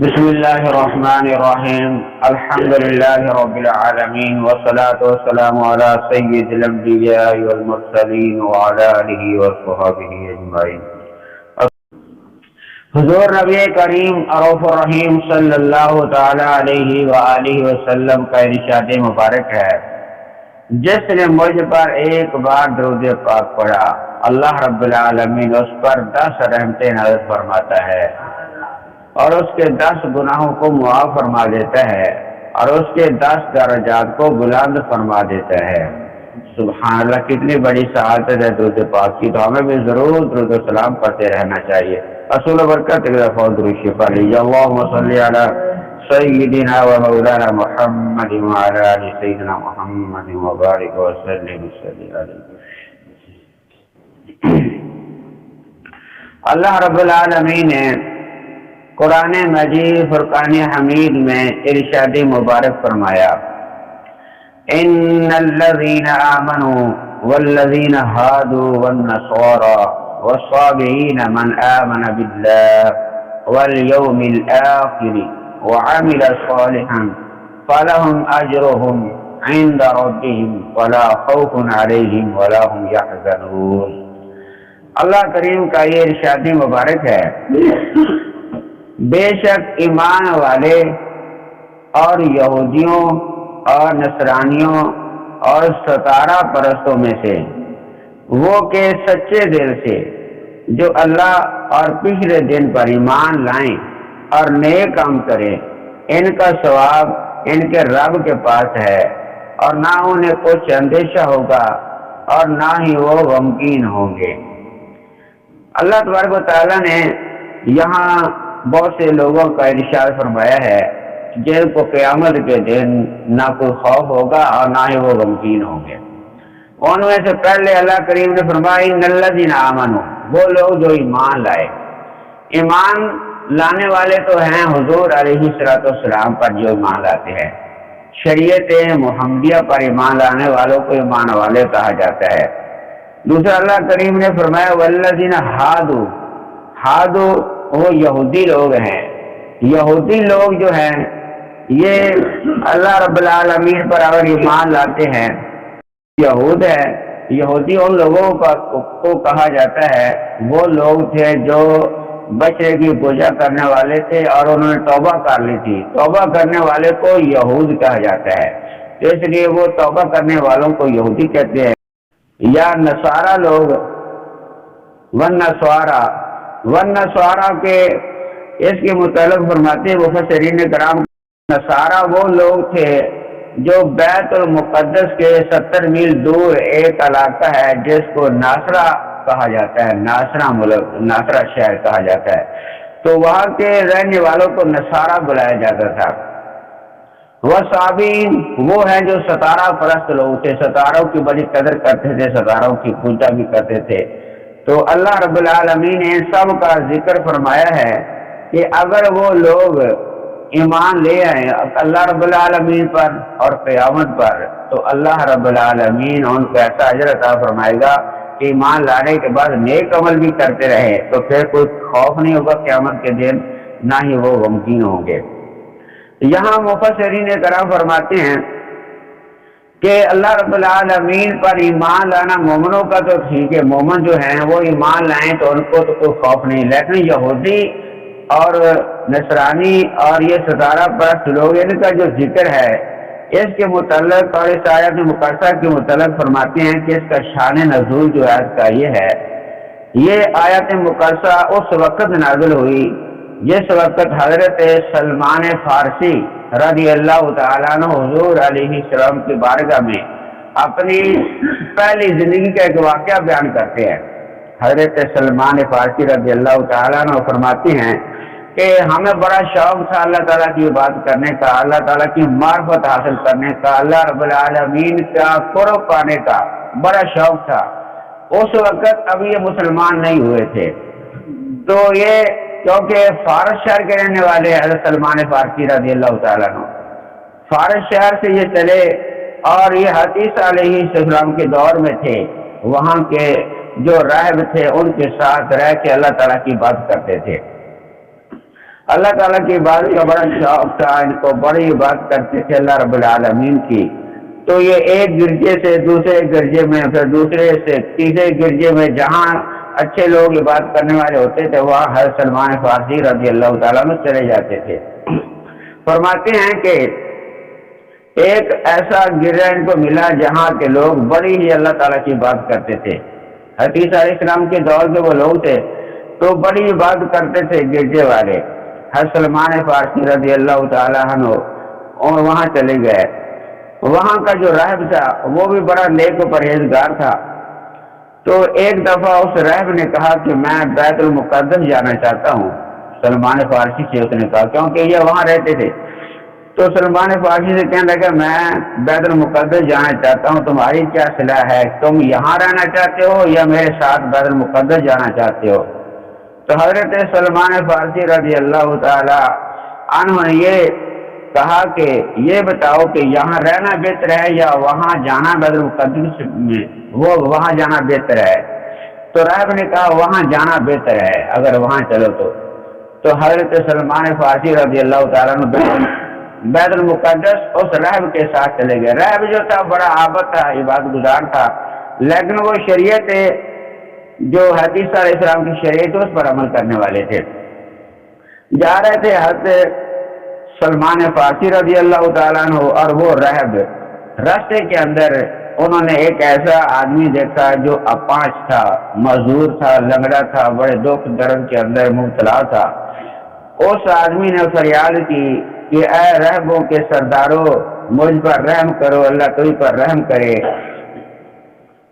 بسم الله الرحمن الرحيم الحمد لله رب العالمين والصلاة والسلام على سيد الأنبياء والمرسلين وعلى آله وصحبه أجمعين. حضور نبی کریم رؤوف الرحیم صلی اللہ تعالی علیہ وآلہ وسلم کا ارشاد مبارک ہے، جس نے مجھ پر ایک بار درود پاک پڑھا اللہ رب العالمین اس پر 10 رحمتیں نازل فرماتا ہے اور اس کے 10 گناہوں کو معاف فرما دیتا ہے اور اس کے 10 درجات کو بلند فرما دیتا ہے۔ سبحان اللہ، کتنی بڑی سعادت ہے درود پاک کی، تو ہمیں بھی ضرور درود و سلام پڑھتے رہنا چاہیے۔ اصول و برکت ایک دفعہ درود شریف پڑھ لیجیے۔ اللہم صلی علی سیدنا و مولانا محمد وعلی آل سیدنا محمد وبارک وسلم علیہ۔ اللہ رب العالمین نے قرآن مجید فرقان حمید میں ارشاد مبارک فرمایا، ان الذین آمنوا والذین ہادوا والنصارى والصابئین من آمن باللہ والیوم الآخر وعمل صالحا فلهم اجرهم عند ربهم ولا خوف علیہم ولا هم يحزنون۔ اللہ کریم کا یہ ارشاد مبارک ہے، بے شک ایمان والے اور یہودیوں اور نصرانیوں اور ستارہ پرستوں میں سے وہ کہ سچے دل سے جو اللہ اور پچھلے دن پر ایمان لائیں اور نیک کام کریں، ان کا ثواب ان کے رب کے پاس ہے اور نہ انہیں کچھ اندیشہ ہوگا اور نہ ہی وہ غمگین ہوں گے۔ اللہ تبارک و تعالیٰ نے یہاں بہت سے لوگوں کا ارشاد فرمایا ہے جن کو قیامت کے دن نہ کوئی خوف ہوگا اور نہ ہی وہ غمگین ہوں گے۔ ان میں سے پہلے اللہ کریم نے فرمایا ان الذین آمنوا، وہ لوگ جو ایمان لائے۔ ایمان لانے والے تو ہیں حضور علیہ السلام پر جو ایمان لاتے ہیں، شریعت محمدیہ پر ایمان لانے والوں کو ایمان والے کہا جاتا ہے۔ دوسرا اللہ کریم نے فرمایا والذین ہادوا، وہ یہودی لوگ ہیں۔ یہودی لوگ جو ہیں یہ اللہ رب العالمین پر اگر ایمان لاتے ہیں، یہود ہے، یہودی ان لوگوں کو کہا جاتا ہے، وہ لوگ تھے جو بچڑے کی پوجا کرنے والے تھے اور انہوں نے توبہ کر لی تھی۔ توبہ کرنے والے کو یہود کہا جاتا ہے، اس لیے وہ توبہ کرنے والوں کو یہودی کہتے ہیں۔ یا نصارہ لوگ، والنصارہ کے اس کے متعلق فرماتے مفسرین کرام، نصارہ وہ لوگ تھے جو بیت المقدس کے 70 میل دور ایک علاقہ ہے جس کو ناصرہ کہا جاتا ہے، ناصرہ شہر کہا جاتا ہے، تو وہاں کے رہنے والوں کو نصارہ بلایا جاتا تھا۔ وصابئین، وہ ہیں جو ستارہ پرست لوگ تھے، ستاروں کی بڑی قدر کرتے تھے، ستاروں کی پوجا بھی کرتے تھے۔ تو اللہ رب العالمین نے سب کا ذکر فرمایا ہے کہ اگر وہ لوگ ایمان لے آئیں اللہ رب العالمین پر اور قیامت پر، تو اللہ رب العالمین ان کو ایسا اجر عطا فرمائے گا کہ ایمان لانے کے بعد نیک عمل بھی کرتے رہے تو پھر کوئی خوف نہیں ہوگا قیامت کے دن، نہ ہی وہ غمگین ہوں گے۔ یہاں مفسرین کرام فرماتے ہیں کہ اللہ رب العالمین پر ایمان لانا مومنوں کا تو ٹھیک ہے، مومن جو ہیں وہ ایمان لائیں تو ان کو تو کوئی خوف نہیں، لیکن یہودی اور نصرانی اور یہ ستارہ پرست لوگ، ان کا جو ذکر ہے اس کے متعلق اور اس آیت مقدسہ کے متعلق فرماتے ہیں کہ اس کا شان نزول جو آیت کا یہ ہے، یہ آیت مقدسہ اس وقت نازل ہوئی جس وقت حضرت سلمان فارسی رضی اللہ تعالیٰ عنہ حضور علیہ السلام کی بارگاہ میں اپنی پہلی زندگی کا ایک واقعہ بیان کرتے ہیں۔ حضرت سلمان فارسی رضی اللہ تعالیٰ عنہ فرماتے ہیں کہ ہمیں بڑا شوق تھا اللہ تعالیٰ کی بات کرنے کا، اللہ تعالیٰ کی معرفت حاصل کرنے کا، اللہ رب العالمین کا قرب پانے کا بڑا شوق تھا۔ اس وقت ابھی یہ مسلمان نہیں ہوئے تھے، تو یہ کیونکہ فارس شہر کے رہنے والے حضرت سلمان فارسی رضی اللہ تعالیٰ عنہ فارس شہر سے یہ چلے اور یہ حدیث علیہ السلام کے دور میں تھے، وہاں کے جو راہب تھے ان کے ساتھ رہ کے اللہ تعالیٰ کی بات کرتے تھے۔ اللہ تعالیٰ کی عبادت کا بڑا شوق تھا، ان کو بڑی عبادت کرتے تھے اللہ رب العالمین کی۔ تو یہ ایک گرجے سے دوسرے گرجے میں، پھر دوسرے سے تیسرے گرجے میں جہاں اچھے لوگ عبادت کرنے والے ہوتے تھے وہاں حضرت سلمان فارسی رضی اللہ تعالیٰ عنہ چلے جاتے تھے۔ فرماتے ہیں کہ ایک ایسا گرجا ان کو ملا جہاں کے لوگ بڑی ہی اللہ تعالیٰ کی عبادت کرتے تھے۔ حدیث علیہ السلام کے دور کے وہ لوگ تھے تو بڑی عبادت کرتے تھے گرجے والے۔ حضرت سلمان فارسی رضی اللہ تعالیٰ عنہ اور وہاں چلے گئے۔ وہاں کا جو راہب تھا وہ بھی بڑا نیک و پرہیزگار تھا۔ تو ایک دفعہ اس راہب نے کہا کہ میں بیت المقدس جانا چاہتا ہوں۔ سلمان فارسی سے اس نے کہا، کیونکہ یہ وہاں رہتے تھے، تو سلمان فارسی سے کہنے لگا میں بیت المقدس جانا چاہتا ہوں، تمہاری کیا صلاح ہے؟ تم یہاں رہنا چاہتے ہو یا میرے ساتھ بیت المقدس جانا چاہتے ہو؟ تو حضرت سلمان فارسی رضی اللہ تعالی عنہ نے یہ کہا کہ یہ بتاؤ کہ یہاں رہنا بہتر ہے یا وہاں جانا بیت المقدس میں، وہ وہاں جانا بہتر ہے؟ تو راہب نے کہا وہاں جانا بہتر ہے اگر وہاں چلو تو حضرت سلمان فارسی رضی اللہ تعالیٰ عنہ بیت المقدس اس راہب کے ساتھ چلے گئے۔ راہب جو تھا بڑا عابد تھا، عبادت گزار تھا، لیکن وہ شریعت جو حدیث علیہ السلام کی شریعت اس پر عمل کرنے والے تھے۔ جا رہے تھے حضرت سلمان فارسی رضی اللہ تعالیٰ عنہ اور وہ راہب، راستے کے اندر انہوں نے ایک ایسا آدمی دیکھا جو اپانچ تھا، معذور تھا، لنگڑا تھا، بڑے دکھ درد کے اندر مبتلا تھا۔ اس آدمی نے فریاد کی کہ اے رہبوں کے سرداروں مجھ پر رحم کرو، اللہ تجھ پر رحم کرے،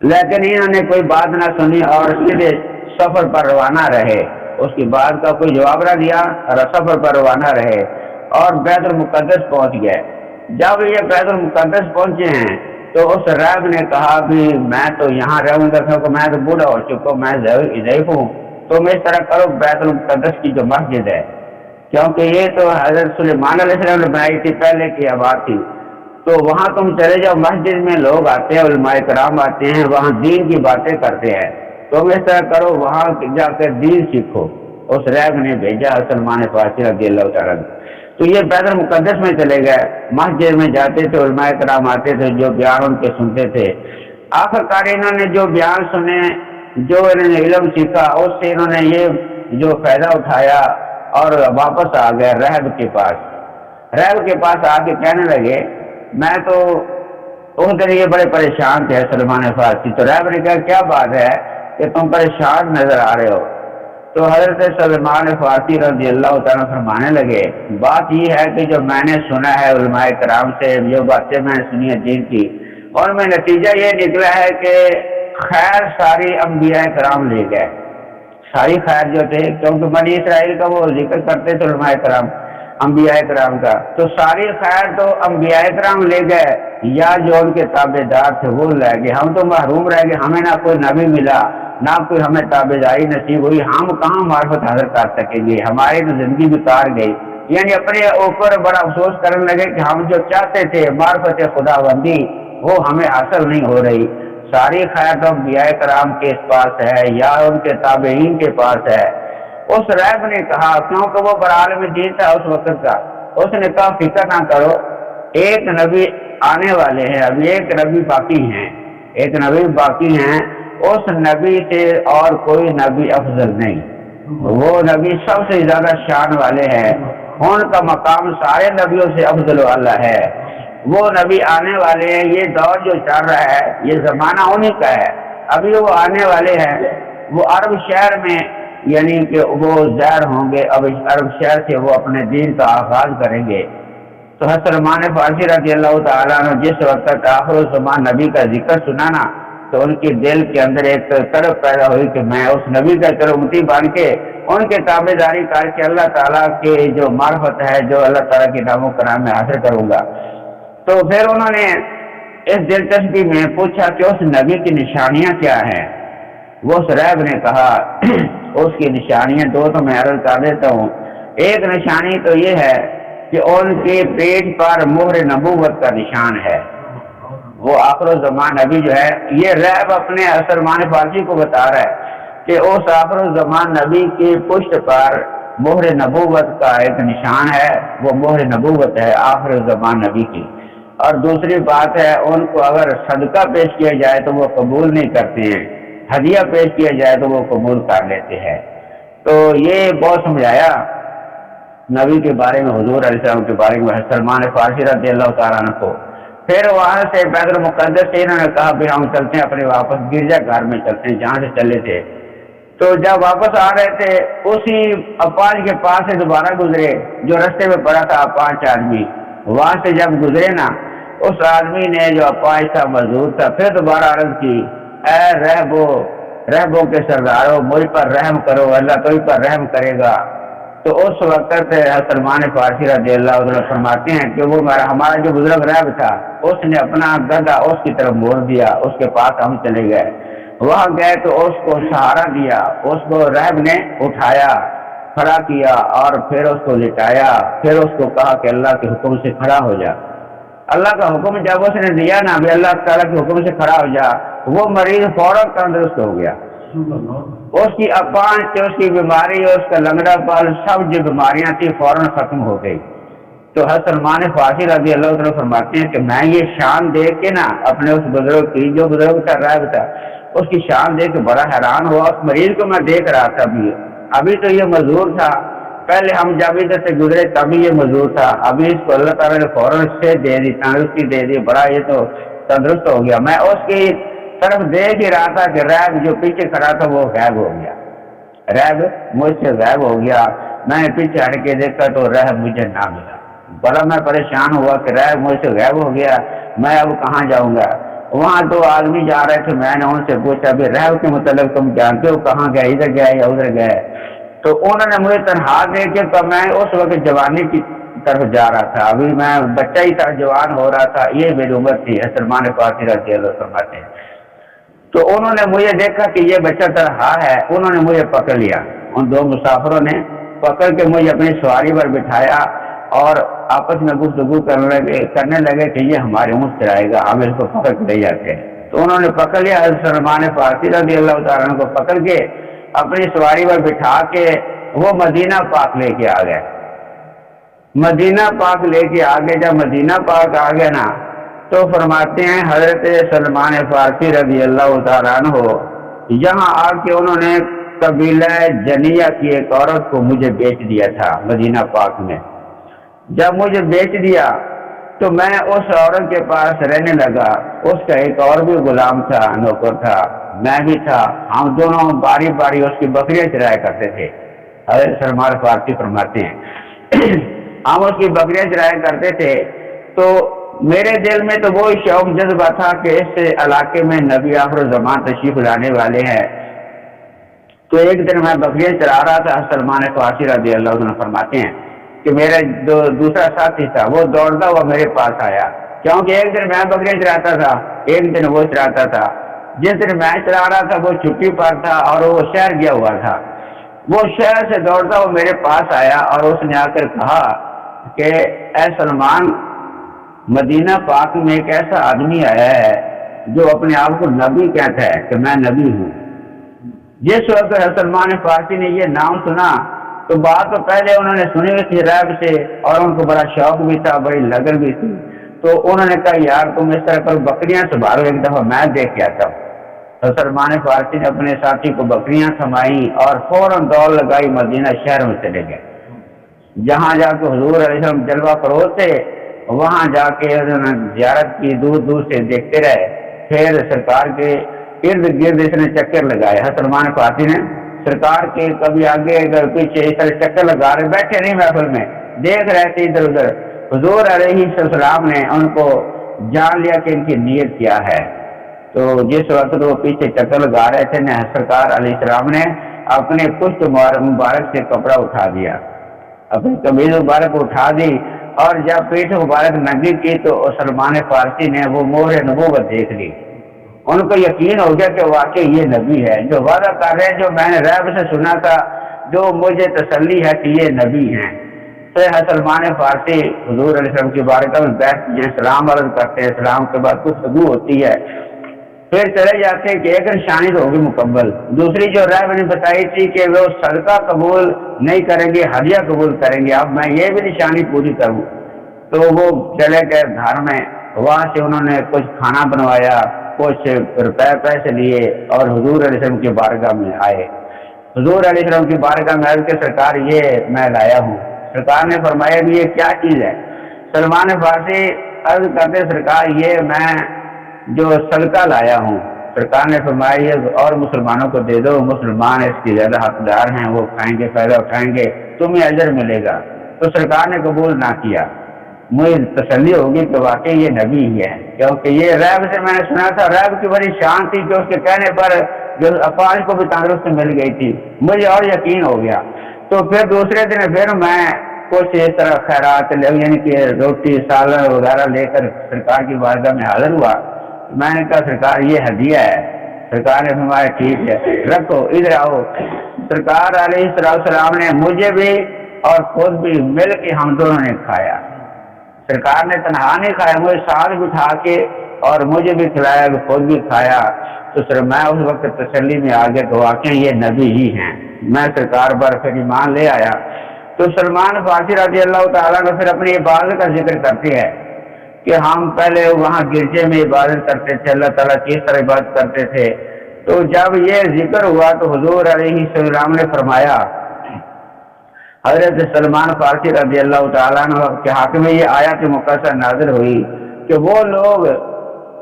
لیکن انہوں نے کوئی بات نہ سنی اور سیدھے سفر پر روانہ رہے۔ اس کی بات کا کوئی جواب نہ دیا اور سفر پر روانہ رہے اور بیت المقدس پہنچ گئے۔ جب یہ بیت المقدس پہنچے ہیں تو اس راہب نے کہا کہ میں تو یہاں رہوں گا کیونکہ میں تو بوڑھا ہو چکا ہوں، میں ضعیف ہوں، تم اس طرح کرو بیت المقدس کی جو مسجد ہے، کیونکہ یہ تو حضرت سلیمان علیہ السلام نے بنائی تھی، پہلے کی آباد تھی، تو وہاں تم چلے جاؤ، مسجد میں لوگ آتے ہیں، علماء کرام آتے ہیں، وہاں دین کی باتیں کرتے ہیں، تم اس طرح کرو وہاں جا کر دین سیکھو۔ اس راہب نے بھیجا سلمان فارسی رضی اللہ تعالیٰ عنہ۔ تو یہ بیت المقدس میں چلے گئے، مسجد میں جاتے تھے، علماء کرام آتے تھے، جو بیان ان کے سنتے تھے۔ آخرکار انہوں نے جو بیان سنے، جو انہوں نے علم سیکھا، اس سے انہوں نے یہ جو فائدہ اٹھایا اور واپس آ گئے راہب کے پاس۔ راہب کے پاس آ کے کہنے لگے میں تو اس دن یہ بڑے پریشان تھے سلمان فارسی۔ تو راہب نے کہا کیا بات ہے کہ تم پریشان نظر آ رہے ہو؟ تو حضرت سلمان فارسی رضی اللہ تعالیٰ فرمانے لگے بات یہ ہے کہ جو میں نے سنا ہے علماء کرام سے، جو باتیں میں نے سنی ہے دین کی، اور میں نتیجہ یہ نکلا ہے کہ خیر ساری انبیاء کرام لے گئے، ساری خیر جو تھے، کیونکہ بنی اسرائیل کا وہ ذکر کرتے تھے علماء کرام انبیاء کرام کا، تو ساری خیر تو انبیاء کرام لے گئے یا جو ان کے تابع دار تھے وہ لے گئے، ہم تو محروم رہ گئے، ہمیں نہ کوئی نبی ملا، نہ کوئی ہمیں تابع داری نصیب ہوئی، ہم کہاں معرفت حاصل کر سکیں گے، ہماری تو زندگی بیکار گئی۔ یعنی اپنے اوپر بڑا افسوس کرنے لگے کہ ہم جو چاہتے تھے معرفت خداوندی وہ ہمیں حاصل نہیں ہو رہی، ساری خیر تو انبیاء کرام کے پاس ہے یا ان کے تابعین کے پاس ہے۔ اس راہب نے کہا، کیونکہ وہ بڑا عالم دین تھا اس وقت کا، اس نے کہا فکر نہ کرو، ایک نبی آنے والے ہیں، ابھی ایک نبی باقی ہیں، ایک نبی باقی ہیں، اس نبی سے اور کوئی نبی افضل نہیں، وہ نبی سب سے زیادہ شان والے ہیں، ان کا مقام سارے نبیوں سے افضل والا ہے، وہ نبی آنے والے ہیں، یہ دور جو چل رہا ہے یہ زمانہ انہی کا ہے، ابھی وہ آنے والے ہیں، وہ عرب شہر میں یعنی کہ وہ ظاہر ہوں گے، اب عرب شہر سے وہ اپنے دین کا آغاز کریں گے۔ تو حضرت سلمان فارسی رضی اللہ تعالیٰ عنہ جس وقت آخر الزمان نبی کا ذکر سنا نا، تو ان کے دل کے اندر ایک طرف پیدا ہوئی کہ میں اس نبی کا امتی بن کے ان کے تابع داری کر کے اللہ تعالیٰ کے جو معرفت ہے، جو اللہ تعالیٰ کے نام و کرام میں حاصل کروں گا۔ تو پھر انہوں نے اس دلچسپی میں پوچھا کہ اس نبی کی نشانیاں کیا ہیں؟ وہ اس راہب نے کہا اس کی نشانیاں دو تو میں عرض کر دیتا ہوں۔ ایک نشانی تو یہ ہے کہ ان کے پیٹ پر مہر نبوت کا نشان ہے، وہ آخر الزمان نبی جو ہے، یہ راہب اپنے سلمان فارسی کو بتا رہا ہے کہ اس آخر الزمان نبی کی پشت پر مہر نبوت کا ایک نشان ہے، وہ مہر نبوت ہے آخر زمان نبی کی۔ اور دوسری بات ہے ان کو اگر صدقہ پیش کیا جائے تو وہ قبول نہیں کرتے ہیں، ہدیہ پیش کیا جائے تو وہ قبول کر لیتے ہیں۔ تو یہ بہت سمجھایا نبی کے بارے میں، حضور علیہ السلام کے بارے میں سلمان فارسی رضی اللہ تعالیٰ عنہ کو۔ پھر وہاں سے بیت المقدس سے انہوں نے کہا بھی ہم چلتے ہیں اپنے واپس گرجا گھر میں چلتے ہیں جہاں سے چلے تھے۔ تو جب واپس آ رہے تھے اسی اپاج کے پاس سے دوبارہ گزرے، جو رستے میں پڑا تھا اپاج آدمی، وہاں سے جب گزرے نا، اس آدمی نے جو اپاج تھا مزدور تھا پھر دوبارہ عرض کی، اے رہبوں کے سرداروں مجھ پر رحم کرو، اللہ تو پر رحم کرے گا۔ تو اس وقت سلمان فارسی رضی اللہ عنہ فرماتے ہیں کہ وہ ہمارا جو بزرگ رہب تھا اس نے اپنا گدھا اس کی طرف موڑ دیا، اس کے پاس ہم چلے گئے، وہاں گئے تو اس کو سہارا دیا، اس کو رہب نے اٹھایا، کھڑا کیا اور پھر اس کو لٹایا، پھر اس کو کہا کہ اللہ کے حکم سے کھڑا ہو جا۔ اللہ کا حکم جب اس نے دیا نا بھی اللہ تعالیٰ کے حکم سے کھڑا ہو جا، وہ مریض فوراً تندرست ہو گیا۔ اس کی اپانچ، اس کی بیماری، اس کا لنگڑا پل، سب جو بیماریاں تھیں فوراً ختم ہو گئی۔ تو حضرت سلمان فارسی رضی اللہ عنہ فرماتے ہیں کہ میں یہ شان دیکھ کے نا اپنے اس بزرگ کی، جو بزرگ کا رائب تھا، اس کی شان دیکھ کے بڑا حیران ہوا۔ اس مریض کو میں دیکھ رہا تھا، ابھی تو یہ مزدور تھا، پہلے ہم جب ادھر سے گزرے تبھی یہ مزدور تھا، ابھی اس کو اللہ تعالیٰ نے فوراً سے دے دی، تندرستی دے دی، بڑا یہ تو تندرست ہو گیا۔ میں اس کی طرف دیکھ ہی رہا تھا کہ ریب جو پیچھے کھڑا تھا وہ غائب ہو گیا، ریب مجھ سے غائب ہو گیا۔ میں نے پیچھے ہٹ کے دیکھا تو ریب مجھے نہ ملا، بڑا میں پریشان ہوا کہ ریب مجھ سے غائب ہو گیا، میں اب کہاں جاؤں گا۔ وہاں دو آدمی جا رہے تھے، میں نے ان سے پوچھا بھی ریب کے متعلق تم جانتے ہو، کہاں گئے، ادھر گئے یا ادھر گئے؟ تو انہوں نے مجھے تنہا دیکھ کے، تو میں اس وقت جوانی کی طرف جا رہا تھا، ابھی میں بچہ ہی تھا، جوان ہو رہا تھا، یہ میری عمر تھی۔ سلمان فارسی رضی اللہ فرماتے ہیں تو انہوں نے مجھے دیکھا کہ یہ بچہ تنہا ہے، انہوں نے مجھے پکڑ لیا، ان دو مسافروں نے پکڑ کے مجھے اپنی سواری پر بٹھایا اور آپس میں گفتگو کرنے لگے کہ یہ ہمارے منہ سے آئے گا، ہم اس کو پکڑ کے لے جاتے ہیں۔ تو انہوں نے پکڑ لیا، حضرت سلمان فارسی رضی اللہ تعالیٰ عنہ کو پکڑ کے اپنی سواری پر بٹھا کے وہ مدینہ پاک لے کے آ گئے۔ مدینہ پاک لے کے آگے، جب مدینہ پاک آ گئے نا تو فرماتے ہیں حضرت سلمان فارسی رضی اللہ تعالیٰ عنہ یہاں آ کے انہوں نے قبیلہ جنیہ کی ایک عورت کو مجھے بیچ دیا تھا مدینہ پاک میں۔ جب مجھے بیچ دیا تو میں اس عورت کے پاس رہنے لگا، اس کا ایک اور بھی غلام تھا، نوکر تھا، میں بھی تھا، ہم دونوں باری باری اس کی بکریاں چرایا کرتے تھے۔ حضرت سلمان فارسی فرماتے ہیں ہم اس کی بکریاں چرایا کرتے تھے، تو میرے دل میں تو وہی شوق جذبہ تھا کہ اس علاقے میں نبی آخر الزمان تشریف لانے والے ہیں۔ تو ایک دن میں بکریاں چرا رہا تھا، سلمان فارسی رضی اللہ عنہ فرماتے ہیں کہ میرا دوسرا ساتھی تھا، وہ دوڑتا ہوا میرے پاس آیا، کیونکہ ایک دن میں بکریاں چراتا تھا، ایک دن وہ چراتا تھا۔ جس دن میں چلا رہا تھا وہ چھٹی پر تھا اور وہ شہر گیا ہوا تھا، وہ شہر سے دوڑتا ہوا میرے پاس آیا اور اس نے آ کر کہا کہ اے سلمان، مدینہ پاک میں ایک ایسا آدمی آیا ہے جو اپنے آپ کو نبی کہتا ہے کہ میں نبی ہوں۔ جس وقت سلمان فارسی نے یہ نام سنا تو بات تو پہلے انہوں نے سنی ہوئی تھی ریب سے اور ان کو بڑا شوق بھی تھا، بڑی لگن بھی تھی، تو انہوں نے کہا یار تم اس طرح کرو، بکریاں سنبھالو، ایک دفعہ میں دیکھ کے آتا ہوں۔ تو سلمان فارسی نے اپنے ساتھی کو بکریاں تھمائی اور فوراً دوڑ لگائی، مدینہ شہر میں چلے گئے۔ جہاں جا کے حضور علیہ السلام جلوہ فروز تھے وہاں جا کے انہوں نے زیارت کی، دور دور سے دیکھتے رہے، پھر سرکار کے ارد گرد اس نے چکر لگائے۔ سلمان فارسی نے سرکار کے کبھی آگے پیچھے اس طرح چکر لگا رہے، بیٹھے نہیں محفل میں، دیکھ رہے تھے ادھر ادھر۔ حضور علیہ السلام نے ان کو جان لیا کہ ان کی نیت کیا ہے، تو جس وقت وہ پیچھے چکر لگا رہے تھے سرکار علیہ السلام نے اپنے پشت مبارک سے کپڑا اٹھا دیا، اپنی قمیض مبارک اٹھا دی، اور جب پیٹھ مبارک ننگی کی تو سلمان فارسی نے وہ مہر نبوت دیکھ لی۔ ان کو یقین ہو گیا کہ واقعی یہ نبی ہے، جو وعدہ کر رہے ہیں، جو میں نے ریب سے سنا تھا، جو مجھے تسلی ہے کہ یہ نبی ہیں۔ تو سلمان فارسی حضور علیہ السلام کی بارگاہ میں بیٹھتے ہیں، سلام عرض کرتے ہیں، سلام کے بعد گفتگو ہوتی ہے۔ پھر چلے جاتے کہ ایک نشانی تو ہوگی مکمل۔ دوسری جو رائے میں نے بتائی تھی کہ وہ صدقہ قبول نہیں کریں گے، ہدیہ قبول کریں گے، اب میں یہ بھی نشانی پوری کروں۔ تو وہ چلے گئے گھر میں، وہاں سے انہوں نے کچھ کھانا بنوایا، کچھ روپے پیسے لیے اور حضور علیہ السلام کی بارگاہ میں آئے۔ حضور علیہ السلام کی بارگاہ میں عرض کہ سرکار یہ میں لایا ہوں۔ سرکار نے فرمایا کہ یہ کیا چیز ہے؟ سلمان فارسی عرض کرتے سرکار یہ میں جو صدقہ لایا ہوں۔ سرکار نے فرمایا یہ اور مسلمانوں کو دے دو، مسلمان اس کی زیادہ حقدار ہیں، وہ کھائیں گے، فائدہ اٹھائیں گے، تمہیں اجر ملے گا۔ تو سرکار نے قبول نہ کیا۔ مجھے تسلی ہوگی کہ واقعی یہ نبی ہی ہے، کیونکہ یہ ریب سے میں نے سنا تھا، ریب کی بڑی شان تھی کہ اس کے کہنے پر جو افواج کو بھی تندرستی مل گئی تھی، مجھے اور یقین ہو گیا۔ تو پھر دوسرے دن پھر میں کچھ اس طرح خیرات یعنی کہ روٹی سالن وغیرہ لے کر سرکار کی بارگاہ میں حاضر ہوا۔ میں نے کہا سرکار یہ ہدیہ ہے۔ سرکار نے فرمایا ٹھیک ہے رکھو، ادھر آؤ۔ سرکار علیہ السلام نے مجھے بھی اور خود بھی مل کے ہم دونوں نے کھایا۔ سرکار نے تنہا نہیں کھایا، مجھے ساتھ بٹھا کے اور مجھے بھی کھلایا، خود بھی کھایا۔ تو سر میں اس وقت تسلی میں آ گیا کہ واقعی یہ نبی ہی ہیں۔ میں سرکار پر پھر ایمان لے آیا۔ تو سلمان فارسی رضی اللہ تعالیٰ نے پھر اپنی عبادت کا ذکر کرتے ہیں کہ ہم پہلے وہاں گرجے میں عبادت کرتے تھے، اللہ تعالیٰ کس طرح عبادت کرتے تھے۔ تو جب یہ ذکر ہوا تو حضور علیہ السلام نے فرمایا، حضرت سلمان فارسی رضی اللہ تعالیٰ عنہ کے حق میں یہ آیت مقدسہ نازل ہوئی کہ وہ لوگ،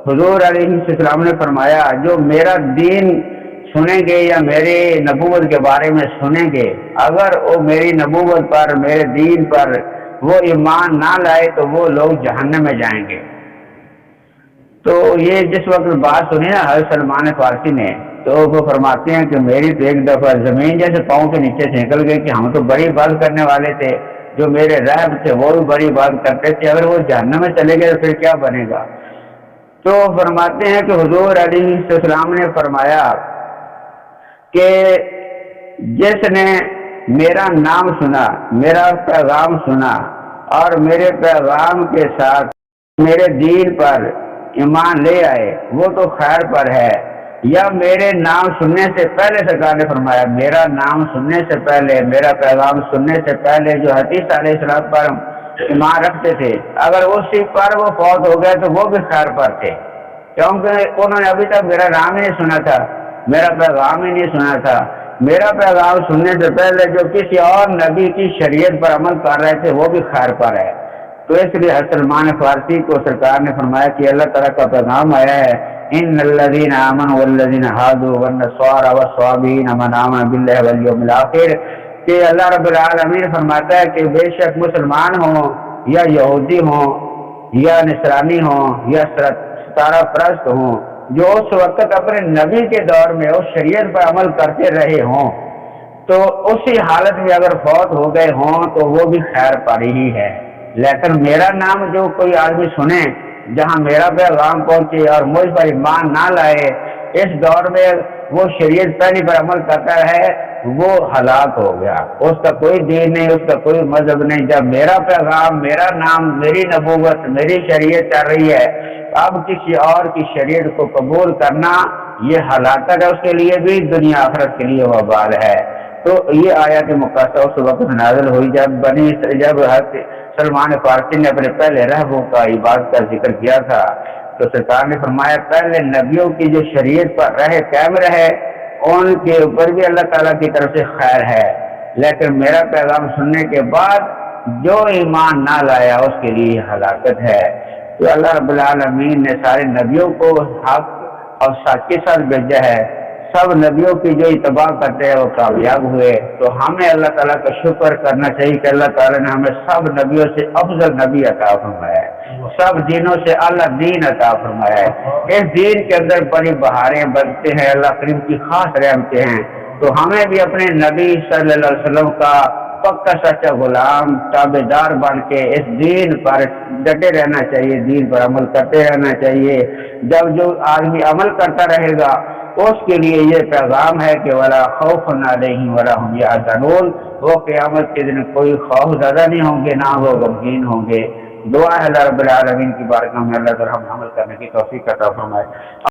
حضور علیہ السلام نے فرمایا، جو میرا دین سنیں گے یا میری نبوت کے بارے میں سنیں گے، اگر وہ میری نبوت پر، میرے دین پر وہ ایمان نہ لائے تو وہ لوگ جہنم میں جائیں گے۔ تو یہ جس وقت بات سنی نا حضرت سلمان فارسی نے، تو وہ فرماتے ہیں کہ میری تو ایک دفعہ زمین جیسے پاؤں کے نیچے سے نکل گئی کہ ہم تو بڑی بات کرنے والے تھے، جو میرے رہب تھے وہ بھی بڑی بات کرتے تھے، اگر وہ جہنم میں چلے گئے تو پھر کیا بنے گا؟ تو فرماتے ہیں کہ حضور علیہ السلام نے فرمایا کہ جس نے میرا نام سنا، میرا پیغام سنا اور میرے پیغام کے ساتھ میرے دین پر ایمان لے آئے وہ تو خیر پر ہے، یا میرے نام سننے سے پہلے، سرکار نے فرمایا میرا نام سننے سے پہلے، میرا پیغام سننے سے پہلے جو حدیث علیہ السلام پر ایمان رکھتے تھے، اگر اسی پر وہ فوت ہو گئے تو وہ بھی خیر پر تھے، کیونکہ انہوں نے ابھی تک میرا نام ہی نہیں سنا تھا، میرا پیغام ہی نہیں سنا تھا۔ میرا پیغام سننے سے پہلے جو کسی اور نبی کی شریعت پر عمل کر رہے تھے وہ بھی خیر پر ہے۔ تو اس لیے سلمان فارسی کو سرکار نے فرمایا کہ اللہ تعالیٰ کا پیغام آیا ہے، ان الذین آمنوا والذین ہادوا والنصارى والصابئین من آمن باللہ والیوم الآخر، کہ اللہ رب العالمین فرماتا ہے کہ بے شک مسلمان ہوں یا یہودی ہوں یا نصرانی ہوں یا ستارہ پرست ہوں، جو اس وقت اپنے نبی کے دور میں اس شریعت پر عمل کرتے رہے ہوں، تو اسی حالت میں اگر فوت ہو گئے ہوں تو وہ بھی خیر پر ہی ہے۔ لیکن میرا نام جو کوئی آدمی سنے، جہاں میرا پیغام پہنچے اور مجھ پر ایمان نہ لائے، اس دور میں وہ شریعت پہلی پر عمل کرتا ہے، وہ ہلاک ہو گیا، اس کا کوئی دین نہیں، اس کا کوئی مذہب نہیں۔ جب میرا پیغام، میرا نام، میری نبوت، میری شریعت چل رہی ہے، اب کسی اور کی شریعت کو قبول کرنا یہ ہلاکت ہے، اس کے لیے بھی دنیا آخرت کے لیے وبال ہے۔ تو یہ آیت مقدسہ اس وقت نازل ہوئی جب سلمان فارسی نے اپنے پہلے رہبوں کا عبادت کا ذکر کیا تھا، تو سرکار نے فرمایا پہلے نبیوں کی جو شریعت پر رہے، قائم رہے، ان کے اوپر بھی اللہ تعالیٰ کی طرف سے خیر ہے، لیکن میرا پیغام سننے کے بعد جو ایمان نہ لایا اس کے لیے ہلاکت ہے۔ تو اللہ رب العالمین نے سارے نبیوں کو حق اور سچ کے ساتھ بھیجا ہے، سب نبیوں کی جو اتباع کرتے ہیں وہ کامیاب ہوئے۔ تو ہمیں اللہ تعالیٰ کا شکر کرنا چاہیے کہ اللہ تعالیٰ نے ہمیں سب نبیوں سے افضل نبی عطا فرمایا ہے، سب دینوں سے اللہ دین عطا فرمایا ہے۔ اس دین کے اندر بڑی بہاریں بنتے ہیں، اللہ کریم کی خاص رحمتیں ہیں۔ تو ہمیں بھی اپنے نبی صلی اللہ علیہ وسلم کا پکا سچا غلام تابع دار بن کے اس دین پر ڈٹے رہنا چاہیے، دین پر عمل کرتے رہنا چاہیے۔ جب جو آدمی عمل کرتا رہے گا اس کے لیے یہ پیغام ہے کہ ولا خوف علیہم ولا هم يحزنون، وہ قیامت کے دن کوئی خوف زیادہ نہیں ہوں گے، نہ وہ غمگین ہوں گے۔ دعا ہے اللہ رب العالمین کی بارگاہ میں اللہ تعالی ہم عمل کرنے کی توفیق عطا فرمائے۔